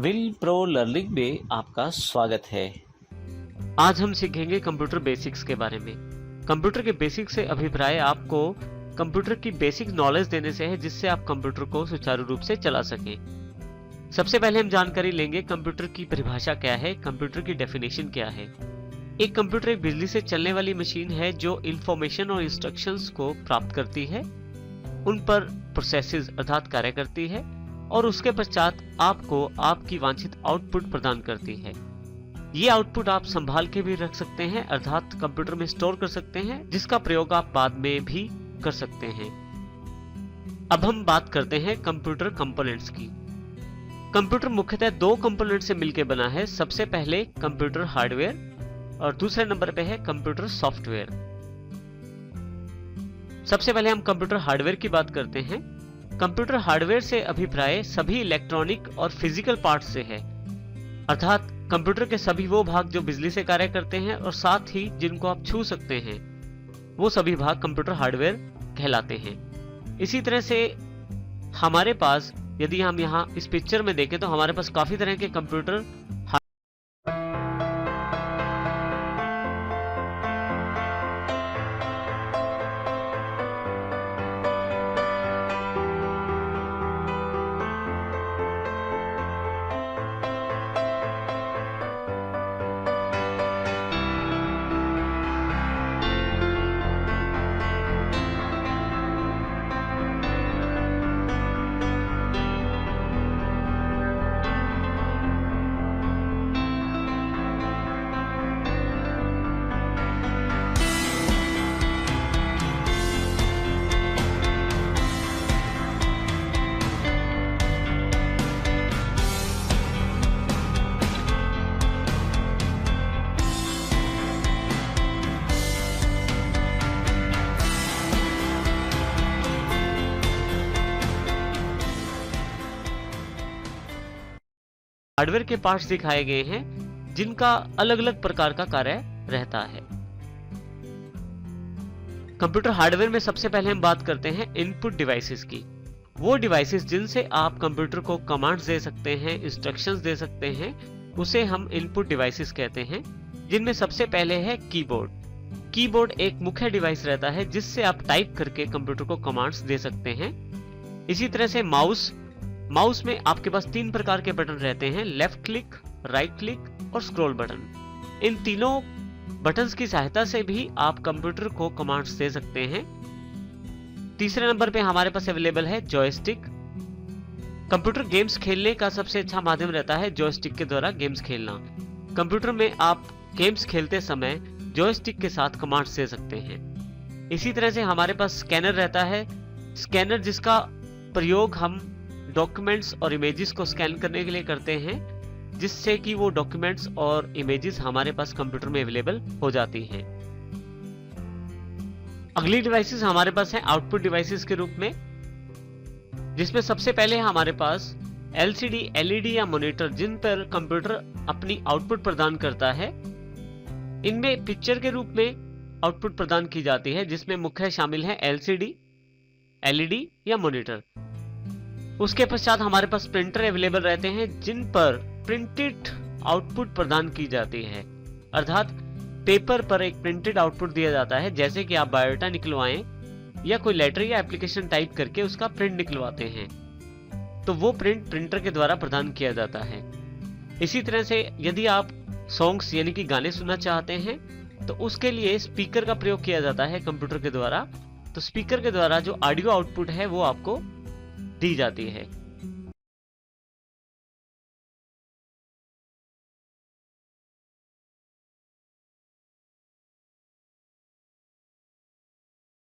Will pro learning में आपका स्वागत है। आज हम सीखेंगे कंप्यूटर बेसिक्स के बारे में। कंप्यूटर के बेसिक्स से अभिप्राय आपको कंप्यूटर की बेसिक नॉलेज देने से है, जिससे आप कंप्यूटर को सुचारू रूप से चला सकें। सबसे पहले हम जानकारी लेंगे कंप्यूटर की परिभाषा क्या है, कंप्यूटर की डेफिनेशन क्या है। एक कंप्यूटर एक बिजली से चलने वाली मशीन है जो इंफॉर्मेशन और इंस्ट्रक्शंस को प्राप्त करती है, उन पर प्रोसेसेस अर्थात कार्य करती है और उसके पश्चात आपको आपकी वांछित आउटपुट प्रदान करती है। ये आउटपुट आप संभाल के भी रख सकते हैं अर्थात कंप्यूटर में स्टोर कर सकते हैं, जिसका प्रयोग आप बाद में भी कर सकते हैं। अब हम बात करते हैं कंप्यूटर कंपोनेंट्स की। कंप्यूटर मुख्यतः दो कंपोनेंट से मिलकर बना है। सबसे पहले कंप्यूटर हार्डवेयर और दूसरे नंबर पे है कंप्यूटर सॉफ्टवेयर। सबसे पहले हम कंप्यूटर हार्डवेयर की बात करते हैं। कंप्यूटर हार्डवेयर से अभिप्राय सभी इलेक्ट्रॉनिक और फिजिकल पार्ट से है, अर्थात कंप्यूटर के सभी वो भाग जो बिजली से कार्य करते हैं और साथ ही जिनको आप छू सकते हैं, वो सभी भाग कंप्यूटर हार्डवेयर कहलाते हैं। इसी तरह से हमारे पास, यदि हम यहाँ इस पिक्चर में देखें तो हमारे पास काफी तरह के कंप्यूटर हार्डवेयर के पार्ट्स दिखाए गए हैं, जिनका अलग अलग प्रकार का कार्य रहता है। कंप्यूटर हार्डवेयर में सबसे पहले हम बात करते हैं इनपुट डिवाइसेस की। वो डिवाइसेस जिनसे आप कंप्यूटर को कमांड्स दे सकते हैं, इंस्ट्रक्शंस दे सकते हैं, उसे हम इनपुट डिवाइसेस कहते हैं, जिनमें सबसे पहले है कीबोर्ड। कीबोर्ड एक मुख्य डिवाइस रहता है जिससे आप टाइप करके कंप्यूटर को कमांड्स दे सकते हैं। इसी तरह से माउस में आपके पास तीन प्रकार के बटन रहते हैं, लेफ्ट क्लिक, राइट क्लिक और स्क्रॉल बटन। इन तीनों बटन्स की सहायता से भी आप कंप्यूटर को कमांड्स दे सकते हैं। तीसरे नंबर पे हमारे पास अवेलेबल है जॉयस्टिक। कंप्यूटर गेम्स खेलने का सबसे अच्छा माध्यम रहता है जॉयस्टिक के द्वारा गेम्स खेलना। कंप्यूटर में आप गेम्स खेलते समय जॉयस्टिक के साथ कमांड्स दे सकते हैं। इसी तरह से हमारे पास स्कैनर रहता है, स्कैनर जिसका प्रयोग हम डॉक्यूमेंट्स और इमेजेस को स्कैन करने के लिए करते हैं, जिससे कि वो डॉक्यूमेंट्स और इमेजेस हमारे पास कंप्यूटर में अवेलेबल हो जाती हैं। अगली डिवाइसेस हमारे पास है आउटपुट डिवाइसेस के रूप में, जिसमें सबसे पहले हमारे पास एलसीडी, एलईडी या मॉनिटर, जिन पर कंप्यूटर अपनी आउटपुट प्रदान करता है। इनमें पिक्चर के रूप में आउटपुट प्रदान की जाती है, जिसमें मुख्य शामिल है एलसीडी, एलईडी या मॉनिटर। उसके पश्चात हमारे पास प्रिंटर अवेलेबल रहते हैं, जिन पर प्रिंटेड आउटपुट प्रदान की जाती है, अर्थात पेपर पर एक प्रिंटेड आउटपुट दिया जाता है। जैसे कि आप बायोडाटा निकलवाएं या कोई लेटर या एप्लीकेशन टाइप करके उसका प्रिंट निकलवाते हैं, तो वो प्रिंट प्रिंटर के द्वारा प्रदान किया जाता है। इसी तरह से यदि आप सॉन्ग्स यानी कि गाने सुनना चाहते हैं, तो उसके लिए स्पीकर का प्रयोग किया जाता है कंप्यूटर के द्वारा। तो स्पीकर के द्वारा जो ऑडियो आउटपुट है वो आपको दी जाती है।